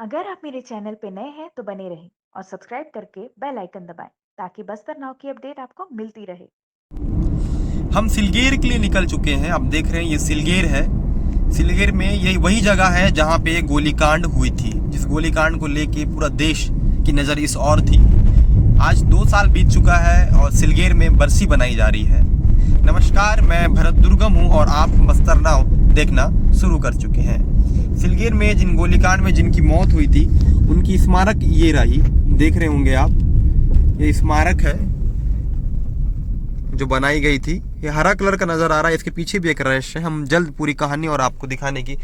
अगर आप मेरे चैनल पे नए हैं तो बने रहें और सब्सक्राइब करके बेल आइकन दबाएं ताकि बस्तर नाव की अपडेट आपको मिलती रहे। हम सिलगेर के लिए निकल चुके हैं। आप देख रहे हैं ये सिलगेर है। सिलगेर में यही वही जगह है जहाँ पे गोलीकांड हुई थी, जिस गोलीकांड को लेके पूरा देश की नज़र इस ओर थी। आज 2 साल बीत चुका है और सिलगेर में बरसी बनाई जा रही है। नमस्कार, मैं भरत दुर्गम हूँ और आप बस्तर नाव देखना शुरू कर चुके हैं। सिलगेर में जिन गोलीकांड में जिनकी मौत हुई थी उनकी स्मारक ये रही, देख रहे होंगे आप। ये स्मारक है जो बनाई गई थी। ये हरा कलर का नज़र आ रहा है, इसके पीछे भी एक रहस्य है। हम जल्द पूरी कहानी और आपको दिखाने की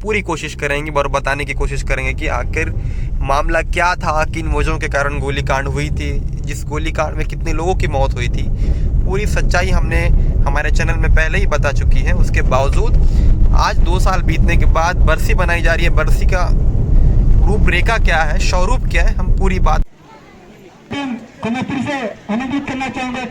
पूरी कोशिश करेंगे और बताने की कोशिश करेंगे कि आखिर मामला क्या था, किन वजहों के कारण गोलीकांड हुई थी, जिस गोलीकांड में कितने लोगों की मौत हुई थी। पूरी सच्चाई हमने हमारे चैनल में पहले ही बता चुकी है। उसके बावजूद आज 2 साल बीतने के बाद बरसी बनाई जा रही है। बरसी का रूपरेखा क्या है, स्वरूप क्या है, हम पूरी बात मैं फिर से अनुरोध करना चाहूंगा।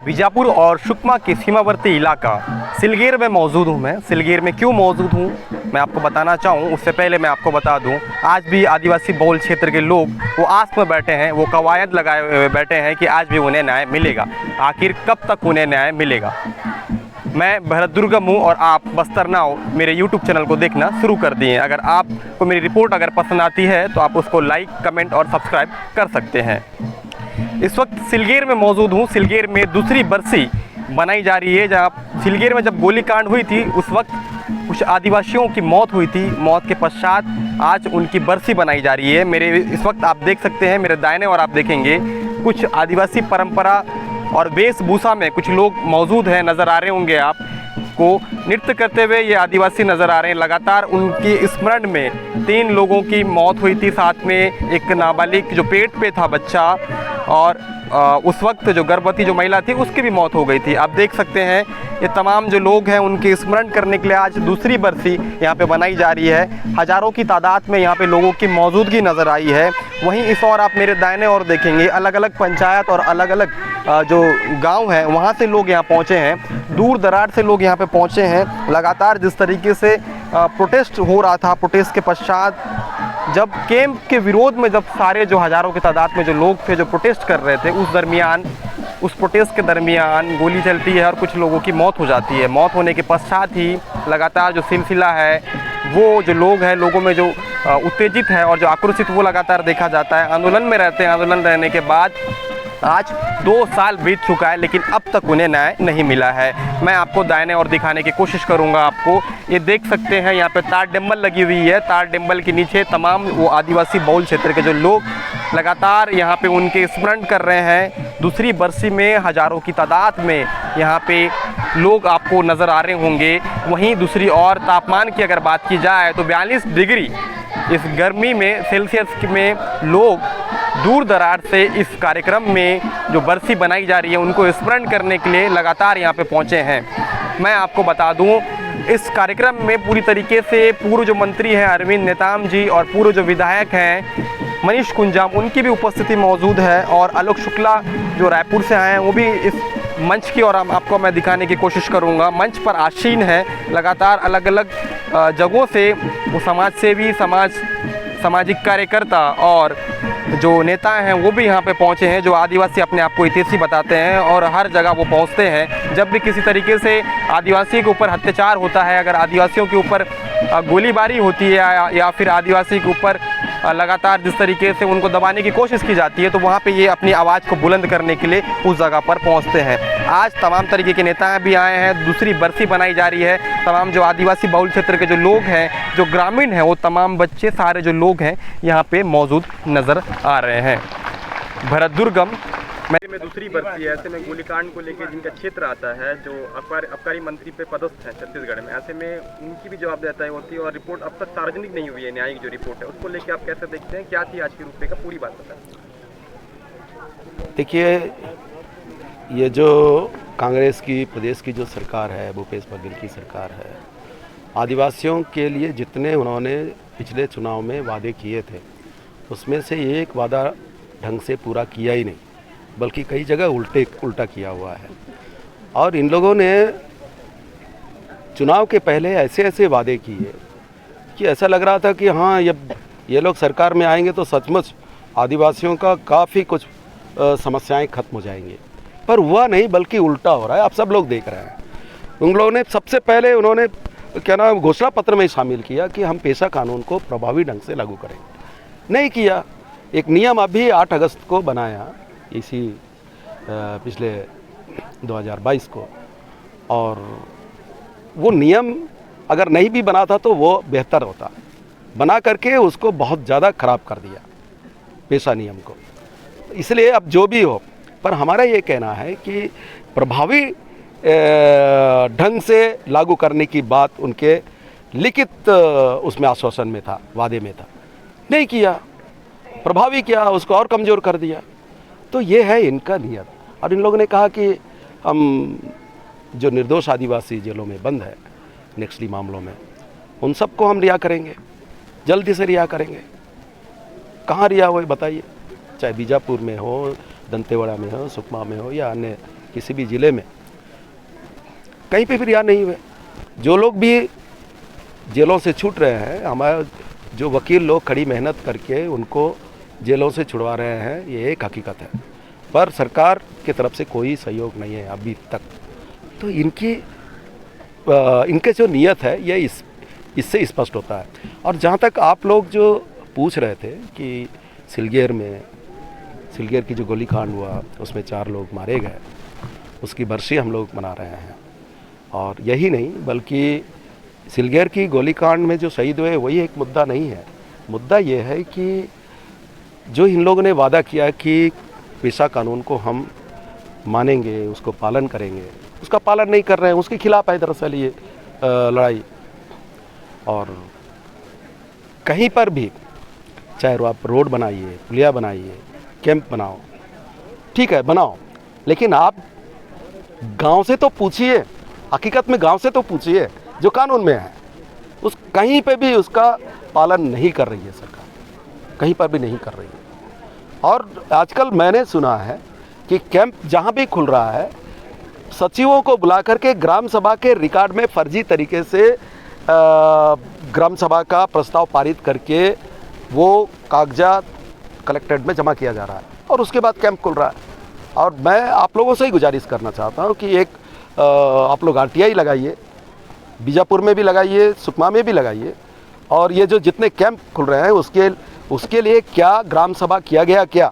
बीजापुर और सुकमा के सीमावर्ती इलाका सिलगेर में मौजूद हूँ। मैं सिलगेर में क्यों मौजूद हूँ मैं आपको बताना चाहूँ। उससे पहले मैं आपको बता दूँ, आज भी आदिवासी बहुल क्षेत्र के लोग वो आस में बैठे हैं, वो कवायद लगाए हुए बैठे हैं कि आज भी उन्हें न्याय मिलेगा। आखिर कब तक उन्हें न्याय मिलेगा। मैं भरत दुर्गम हूँ और आप बस्तर नाव मेरे YouTube चैनल को देखना शुरू कर दिए। अगर आपको मेरी रिपोर्ट अगर पसंद आती है तो आप उसको लाइक, कमेंट और सब्सक्राइब कर सकते हैं। इस वक्त सिलगेर में मौजूद हूँ। सिलगेर में दूसरी बरसी बनाई जा रही है। जहाँ सिलगेर में जब गोलीकांड हुई थी उस वक्त कुछ आदिवासियों की मौत हुई थी। मौत के पश्चात आज उनकी बरसी बनाई जा रही है। मेरे इस वक्त आप देख सकते हैं, मेरे दाहिने और आप देखेंगे कुछ आदिवासी परंपरा और वेशभूषा में कुछ लोग मौजूद हैं, नज़र आ रहे होंगे आपको। नृत्य करते हुए ये आदिवासी नज़र आ रहे हैं। लगातार उनकी स्मरण में 3 लोगों की मौत हुई थी, साथ में एक नाबालिग जो पेट पे था बच्चा, और उस वक्त जो गर्भवती जो महिला थी उसकी भी मौत हो गई थी। आप देख सकते हैं ये तमाम जो लोग हैं उनके स्मरण करने के लिए आज दूसरी बरसी यहाँ पे बनाई जा रही है। हज़ारों की तादाद में यहाँ पे लोगों की मौजूदगी नज़र आई है। वहीं इस और आप मेरे दाहिने और देखेंगे अलग अलग पंचायत और अलग अलग जो गांव हैं वहाँ से लोग यहाँ पहुँचे हैं। दूर दराज से लोग यहाँ पे पहुँचे हैं। लगातार जिस तरीके से प्रोटेस्ट हो रहा था, प्रोटेस्ट के पश्चात जब कैंप के विरोध में जब सारे जो हज़ारों की तादाद में जो लोग थे जो प्रोटेस्ट कर रहे थे, उस प्रोटेस्ट के दरमियान गोली चलती है और कुछ लोगों की मौत हो जाती है। मौत होने के पश्चात ही लगातार जो सिलसिला है, वो जो लोग हैं, लोगों में जो उत्तेजित है और जो आक्रोशित, वो लगातार देखा जाता है। आंदोलन में रहते हैं। आंदोलन रहने के बाद आज 2 साल बीत चुका है लेकिन अब तक उन्हें न्याय नहीं मिला है। मैं आपको दाहिने और दिखाने की कोशिश करूंगा। आपको ये देख सकते हैं, यहाँ पे तार डंबल लगी हुई है। तार डंबल के नीचे तमाम वो आदिवासी बहुल क्षेत्र के जो लोग लगातार यहाँ पे उनके स्मरण कर रहे हैं। दूसरी बरसी में हज़ारों की तादाद में यहाँ पे लोग आपको नज़र आ रहे होंगे। वहीं दूसरी और तापमान की अगर बात की जाए तो 42 डिग्री इस गर्मी में सेल्सियस में लोग दूर दराज से इस कार्यक्रम में जो बरसी बनाई जा रही है उनको स्मरण करने के लिए लगातार यहाँ पे पहुँचे हैं। मैं आपको बता दूँ, इस कार्यक्रम में पूरी तरीके से पूर्व जो मंत्री हैं अरविंद नेताम जी और पूर्व जो विधायक हैं मनीष कुंजाम, उनकी भी उपस्थिति मौजूद है। और आलोक शुक्ला जो रायपुर से आए हैं वो भी इस मंच की और आपको मैं दिखाने की कोशिश करूंगा। मंच पर आसीन है। लगातार अलग अलग जगहों से वो समाजसेवी, सामाजिक कार्यकर्ता और जो नेता हैं वो भी यहाँ पे पहुँचे हैं, जो आदिवासी अपने आप को हितैषी बताते हैं और हर जगह वो पहुँचते हैं। जब भी किसी तरीके से आदिवासी के ऊपर अत्याचार होता है, अगर आदिवासियों के ऊपर गोलीबारी होती है या फिर आदिवासी के ऊपर लगातार जिस तरीके से उनको दबाने की कोशिश की जाती है, तो वहाँ पे ये अपनी आवाज़ को बुलंद करने के लिए उस जगह पर पहुँचते हैं। आज तमाम तरीके के नेता भी आए हैं, दूसरी बरसी बनाई जा रही है। तमाम जो आदिवासी बहुल क्षेत्र के जो लोग हैं, जो ग्रामीण हैं, वो तमाम बच्चे सारे जो लोग हैं यहाँ पे मौजूद नज़र आ रहे हैं। भरत दुर्गम में दूसरी बरसी है, ऐसे में गोलीकांड को लेकर जिनका क्षेत्र आता है, जो आबकारी मंत्री पे पदस्थ हैं छत्तीसगढ़ में, ऐसे में उनकी भी जवाबदेही होती है और रिपोर्ट अब तक सार्वजनिक नहीं हुई है। न्यायिक जो रिपोर्ट है उसको लेकर आप कैसे देखते हैं, क्या थी आज की रूपरेखा, पूरी बात बताएं। देखिए, ये जो कांग्रेस की प्रदेश की जो सरकार है, भूपेश बघेल की सरकार है, आदिवासियों के लिए जितने उन्होंने पिछले चुनाव में वादे किए थे, उसमें से एक वादा ढंग से पूरा किया ही नहीं, बल्कि कई जगह उल्टा किया हुआ है। और इन लोगों ने चुनाव के पहले ऐसे वादे किए कि ऐसा लग रहा था कि हाँ, ये लोग सरकार में आएंगे तो सचमुच आदिवासियों का काफ़ी कुछ समस्याएं खत्म हो जाएंगी, पर हुआ नहीं, बल्कि उल्टा हो रहा है। आप सब लोग देख रहे हैं। उन लोगों ने सबसे पहले उन्होंने क्या नाम घोषणा पत्र में शामिल किया कि हम पेशा कानून को प्रभावी ढंग से लागू करेंगे, नहीं किया। एक नियम अभी 8 अगस्त को बनाया, इसी पिछले 2022 को, और वो नियम अगर नहीं भी बना था तो वो बेहतर होता, बना करके उसको बहुत ज़्यादा ख़राब कर दिया पेशा नियम को। इसलिए अब जो भी हो, पर हमारा ये कहना है कि प्रभावी ढंग से लागू करने की बात उनके लिखित उसमें आश्वासन में था, वादे में था, नहीं किया। प्रभावी किया, उसको और कमज़ोर कर दिया। तो ये है इनका नियत। और इन लोगों ने कहा कि हम जो निर्दोष आदिवासी जेलों में बंद है नक्सली मामलों में, उन सबको हम रिहा करेंगे, जल्दी से रिहा करेंगे। कहाँ रिहा हुए बताइए, चाहे बीजापुर में हो, दंतेवाड़ा में हो, सुकमा में हो, या अन्य किसी भी ज़िले में, कहीं पे भी रिहा नहीं हुए। जो लोग भी जेलों से छूट रहे हैं, हमारे जो वकील लोग कड़ी मेहनत करके उनको जेलों से छुड़वा रहे हैं, ये एक हकीकत है, पर सरकार की तरफ से कोई सहयोग नहीं है अभी तक। तो इनके जो नियत है ये इससे स्पष्ट होता है। और जहाँ तक आप लोग जो पूछ रहे थे कि सिलगेर की जो गोलीकांड हुआ उसमें 4 लोग मारे गए, उसकी बरसी हम लोग मना रहे हैं। और यही नहीं, बल्कि सिलगेर की गोलीकांड में जो शहीद हुए वही एक मुद्दा नहीं है। मुद्दा ये है कि जो इन लोगों ने वादा किया कि पेशा कानून को हम मानेंगे, उसको पालन करेंगे, उसका पालन नहीं कर रहे हैं, उसके खिलाफ है दरअसल ये लड़ाई। और कहीं पर भी, चाहे आप रोड बनाइए, पुलिया बनाइए, कैंप बनाओ, ठीक है बनाओ, लेकिन आप गांव से तो पूछिए, हकीकत में गांव से तो पूछिए जो कानून में है। उस कहीं पे भी उसका पालन नहीं कर रही है सरकार, कहीं पर भी नहीं कर रही है। और आजकल मैंने सुना है कि कैंप जहाँ भी खुल रहा है, सचिवों को बुला करके ग्राम सभा के रिकॉर्ड में फर्जी तरीके से ग्राम सभा का प्रस्ताव पारित करके वो कागजात कलेक्ट्रेट में जमा किया जा रहा है, और उसके बाद कैंप खुल रहा है। और मैं आप लोगों से ही गुजारिश करना चाहता हूँ कि एक आप लोग RTI लगाइए, बीजापुर में भी लगाइए, सुकमा में भी लगाइए, और ये जो जितने कैंप खुल रहे हैं उसके लिए क्या ग्राम सभा किया गया, क्या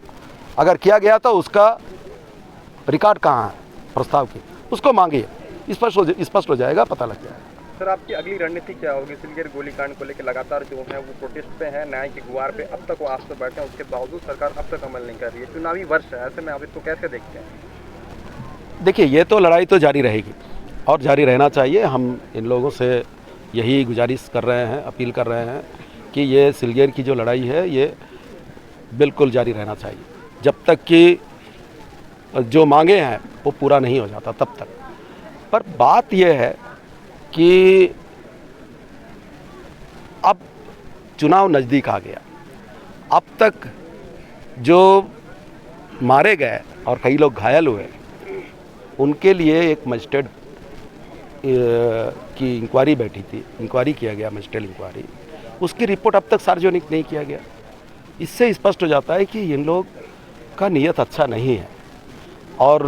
अगर किया गया तो उसका रिकॉर्ड कहाँ है प्रस्ताव की, उसको मांगिए, स्पष्ट हो जाएगा, पता लग जाएगा। सर, आपकी अगली रणनीति क्या होगी? सिलगेर गोलीकांड को लेकर लगातार जो है वो प्रोटेस्ट पे है, न्याय की गुहार पे अब तक वो आस पे बैठे हैं, उसके बावजूद सरकार अब तक अमल नहीं कर रही है। चुनावी वर्ष है, ऐसे में आप इसको कैसे देखते हैं? देखिए, ये तो लड़ाई तो जारी रहेगी और जारी रहना चाहिए। हम इन लोगों से यही गुजारिश कर रहे हैं, अपील कर रहे हैं कि ये सिलगेर की जो लड़ाई है ये बिल्कुल जारी रहना चाहिए, जब तक कि जो मांगे हैं वो पूरा नहीं हो जाता तब तक। पर बात यह है कि अब चुनाव नज़दीक आ गया, अब तक जो मारे गए और कई लोग घायल हुए, उनके लिए एक मजिस्ट्रेट की इंक्वायरी बैठी थी, इंक्वायरी किया गया, मजिस्ट्रेट इंक्वायरी, उसकी रिपोर्ट अब तक सार्वजनिक नहीं किया गया। इससे स्पष्ट हो जाता है कि इन लोग का नीयत अच्छा नहीं है। और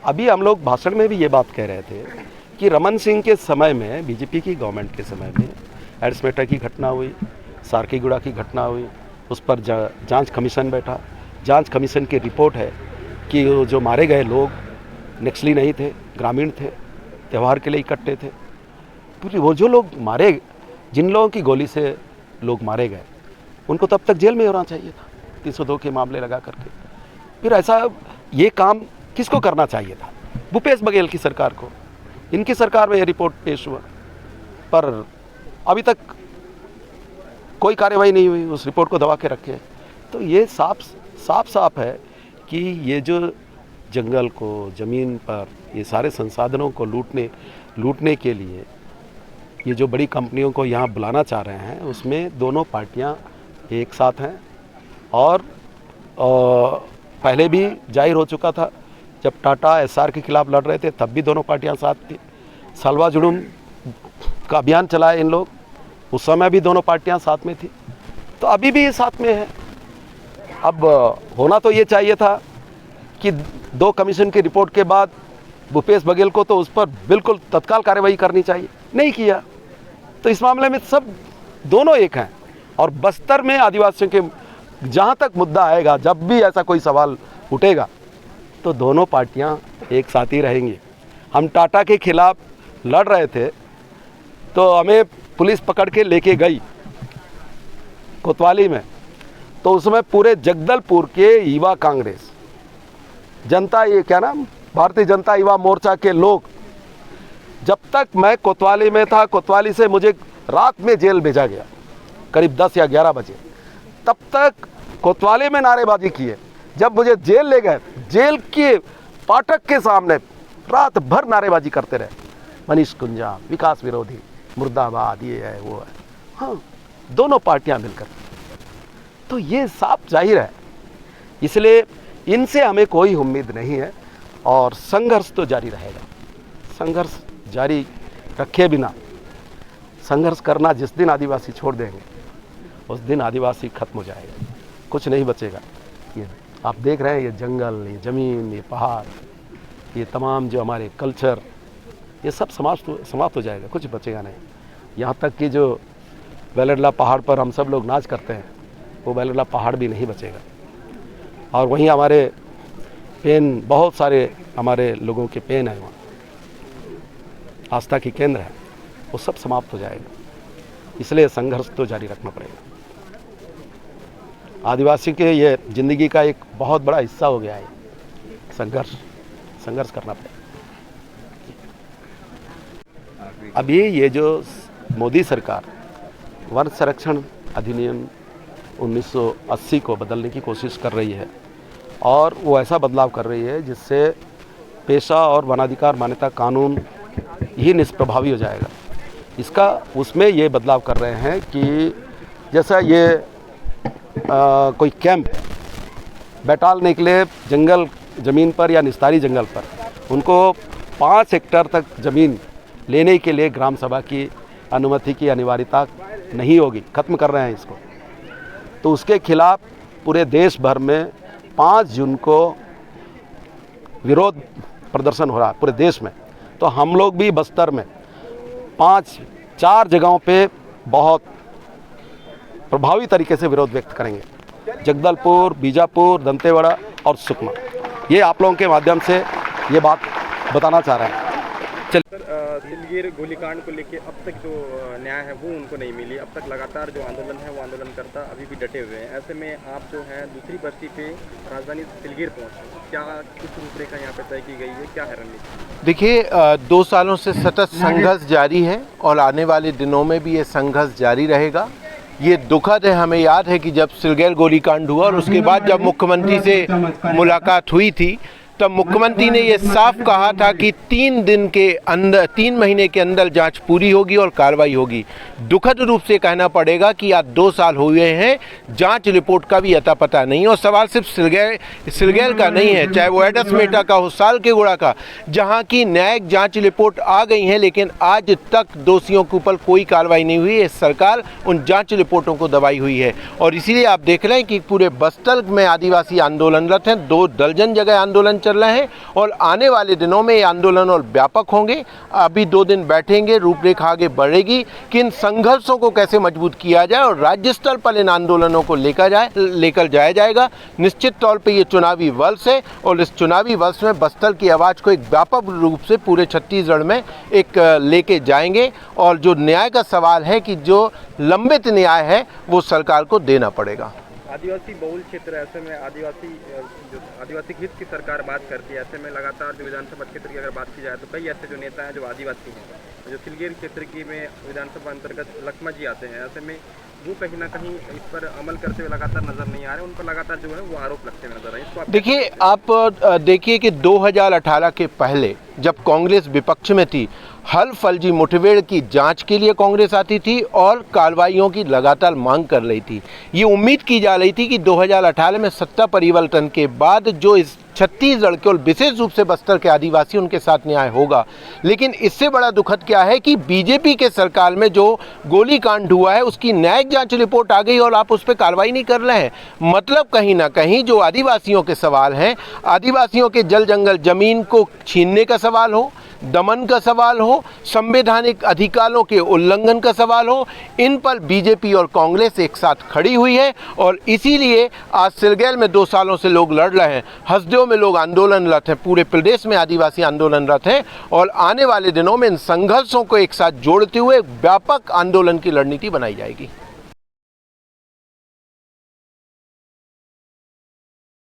अभी हम लोग भाषण में भी ये बात कह रहे थे कि रमन सिंह के समय में, बीजेपी की गवर्नमेंट के समय में एड्स मैटर की घटना हुई, सारकीगुड़ा की घटना हुई, उस पर जांच कमीशन बैठा। जांच कमीशन की रिपोर्ट है कि वो जो मारे गए लोग नक्सली नहीं थे, ग्रामीण थे, त्यौहार के लिए इकट्ठे थे। पूरी वो जो लोग मारे, जिन लोगों की गोली से लोग मारे गए, उनको तब तक जेल में होना चाहिए था 302 के मामले लगा करके। फिर ऐसा ये काम किसको करना चाहिए था? भूपेश बघेल की सरकार को। इनकी सरकार में ये रिपोर्ट पेश हुआ, पर अभी तक कोई कार्रवाई नहीं हुई, उस रिपोर्ट को दबा के रखे। तो ये साफ है कि ये जो जंगल को, ज़मीन पर ये सारे संसाधनों को लूटने के लिए ये जो बड़ी कंपनियों को यहाँ बुलाना चाह रहे हैं, उसमें दोनों पार्टियाँ एक साथ हैं। और पहले भी जाहिर हो चुका था, जब टाटा एसआर के खिलाफ लड़ रहे थे तब भी दोनों पार्टियां साथ थी। सलवा जुड़ूम का अभियान चलाया इन लोग, उस समय भी दोनों पार्टियां साथ में थी, तो अभी भी ये साथ में है। अब होना तो ये चाहिए था कि 2 कमीशन की रिपोर्ट के बाद भूपेश बघेल को तो उस पर बिल्कुल तत्काल कार्रवाई करनी चाहिए, नहीं किया। तो इस मामले में सब दोनों एक हैं। और बस्तर में आदिवासियों के जहाँ तक मुद्दा आएगा, जब भी ऐसा कोई सवाल उठेगा, तो दोनों पार्टियां एक साथ ही रहेंगी। हम टाटा के खिलाफ लड़ रहे थे तो हमें पुलिस पकड़ के लेके गई कोतवाली में, तो उसमें पूरे जगदलपुर के युवा कांग्रेस, जनता, ये क्या नाम, भारतीय जनता युवा मोर्चा के लोग, जब तक मैं कोतवाली में था, कोतवाली से मुझे रात में जेल भेजा गया करीब 10 या 11 बजे, तब तक कोतवाली में नारेबाजी किए। जब मुझे जेल ले गए, जेल के फाटक के सामने रात भर नारेबाजी करते रहे, मनीष कुंजा, विकास विरोधी, मुर्दाबाद, ये है वो है। हाँ, दोनों पार्टियां मिलकर। तो ये साफ जाहिर है, इसलिए इनसे हमें कोई उम्मीद नहीं है और संघर्ष तो जारी रहेगा। संघर्ष जारी रखे बिना, संघर्ष करना जिस दिन आदिवासी छोड़ देंगे उस दिन आदिवासी खत्म हो जाएगा, कुछ नहीं बचेगा। ये आप देख रहे हैं, ये जंगल, ये ज़मीन, ये पहाड़, ये तमाम जो हमारे कल्चर, ये सब समाप्त हो जाएगा, कुछ बचेगा नहीं। यहाँ तक कि जो वेलरला पहाड़ पर हम सब लोग नाच करते हैं, वो वेलरला पहाड़ भी नहीं बचेगा। और वहीं हमारे पेन, बहुत सारे हमारे लोगों के पेन है, वहाँ आस्था की केंद्र है, वो सब समाप्त हो जाएगा। इसलिए संघर्ष तो जारी रखना पड़ेगा। आदिवासी के ये ज़िंदगी का एक बहुत बड़ा हिस्सा हो गया है, संघर्ष करना पड़ेगा। अभी ये जो मोदी सरकार वन संरक्षण अधिनियम 1980 को बदलने की कोशिश कर रही है, और वो ऐसा बदलाव कर रही है जिससे पेशा और वनाधिकार मान्यता कानून ही निष्प्रभावी हो जाएगा। इसका उसमें ये बदलाव कर रहे हैं कि जैसा ये कोई कैंप बैठालने के लिए जंगल ज़मीन पर या निस्तारी जंगल पर, उनको 5 हेक्टेयर तक ज़मीन लेने के लिए ग्राम सभा की अनुमति की अनिवार्यता नहीं होगी, ख़त्म कर रहे हैं इसको। तो उसके खिलाफ पूरे देश भर में 5 जून को विरोध प्रदर्शन हो रहा है पूरे देश में। तो हम लोग भी बस्तर में 4 जगहों पे बहुत प्रभावी तरीके से विरोध व्यक्त करेंगे, जगदलपुर, बीजापुर, दंतेवाड़ा और सुकमा। ये आप लोगों के माध्यम से ये बात बताना चाह रहे हैं। सिलगीर गोलीकांड को लेके अब तक जो न्याय है वो उनको नहीं मिली। अब तक लगातार जो आंदोलन है वो आंदोलनकर्ता अभी भी डटे हुए हैं। ऐसे में आप जो है दूसरी बस्ती पे राजधानी सिलगीर पहुंचे, क्या कुछ रूपरेखा यहाँ पे तय की गई है, क्या है रणनीति? देखिए, 2 सालों से सतत संघर्ष जारी है और आने वाले दिनों में भी ये संघर्ष जारी रहेगा। ये दुखद है, हमें याद है कि जब सिलगीर गोलीकांड हुआ और उसके बाद जब मुख्यमंत्री से मुलाकात हुई थी, तब मुख्यमंत्री ने ये साफ कहा था कि 3 महीने के अंदर जांच पूरी होगी और कार्रवाई होगी। दुखद रूप से कहना पड़ेगा कि आज 2 साल हुए हैं, जांच रिपोर्ट का भी अता पता नहीं। और सवाल सिर्फ सिलगीर का नहीं है, चाहे वो एडस मेटा का हो, सालकेगुड़ा का, जहां की न्यायिक जांच रिपोर्ट आ गई है, लेकिन आज तक दोषियों के ऊपर कोई कार्रवाई नहीं हुई है। सरकार उन जाँच रिपोर्टों को दबाई हुई है और इसीलिए आप देख रहे हैं कि पूरे बस्तर में आदिवासी आंदोलनरत हैं। 2 दर्जन जगह आंदोलन चल रहे हैं और आने वाले दिनों में ये आंदोलन और व्यापक होंगे। अभी 2 दिन बैठेंगे, रूपरेखा आगे बढ़ेगी कि इन संघर्षों को कैसे मजबूत किया जाए और राज्य स्तर पर इन आंदोलनों को लेकर जाया जाएगा। निश्चित तौर पे ये चुनावी वर्ष है और इस चुनावी वर्ष में बस्तर की आवाज़ को एक व्यापक रूप से पूरे छत्तीसगढ़ में एक लेके जाएंगे और जो न्याय का सवाल है कि जो लंबित न्याय है वो सरकार को देना पड़ेगा। आदिवासी बहुल क्षेत्र, ऐसे में आदिवासी हित की सरकार बात करती है। ऐसे में लगातार जो विधानसभा क्षेत्र की अगर बात की जाए तो कई ऐसे जो नेता हैं जो आदिवासी हैं, जो सिलगेर क्षेत्र की में विधानसभा अंतर्गत लखमा जी आते हैं, ऐसे में वो कहीं ना कहीं इस पर अमल करते हुए लगातार नजर नहीं आ रहे, उन पर लगातार जो है वो आरोप लगते हुए नजर आ रहे हैं। देखिए, आप देखिए कि 2018 के पहले जब कांग्रेस विपक्ष में थी, हल फर्जी मुठभेड़ की जांच के लिए कांग्रेस आती थी और कार्रवाइयों की लगातार मांग कर रही थी। ये उम्मीद की जा रही थी कि 2018 में सत्ता परिवर्तन के बाद जो इस छत्तीसगढ़ के और विशेष रूप से बस्तर के आदिवासी उनके साथ न्याय होगा। लेकिन इससे बड़ा दुखद क्या है कि बीजेपी के सरकार में जो गोलीकांड हुआ है उसकी न्यायिक जांच रिपोर्ट आ गई और आप उस पर कार्रवाई नहीं कर रहे हैं। मतलब कहीं ना कहीं जो आदिवासियों के सवाल हैं, आदिवासियों के जल जंगल जमीन को छीनने का सवाल हो, दमन का सवाल हो, संवैधानिक अधिकारों के उल्लंघन का सवाल हो, इन पर बीजेपी और कांग्रेस एक साथ खड़ी हुई है और इसीलिए आज सिलगेर में 2 सालों से लोग लड़ रहे हैं। हसदेव में लोग आंदोलनरत हैं, पूरे प्रदेश में आदिवासी आंदोलनरत हैं और आने वाले दिनों में इन संघर्षों को एक साथ जोड़ते हुए व्यापक आंदोलन की रणनीति बनाई जाएगी।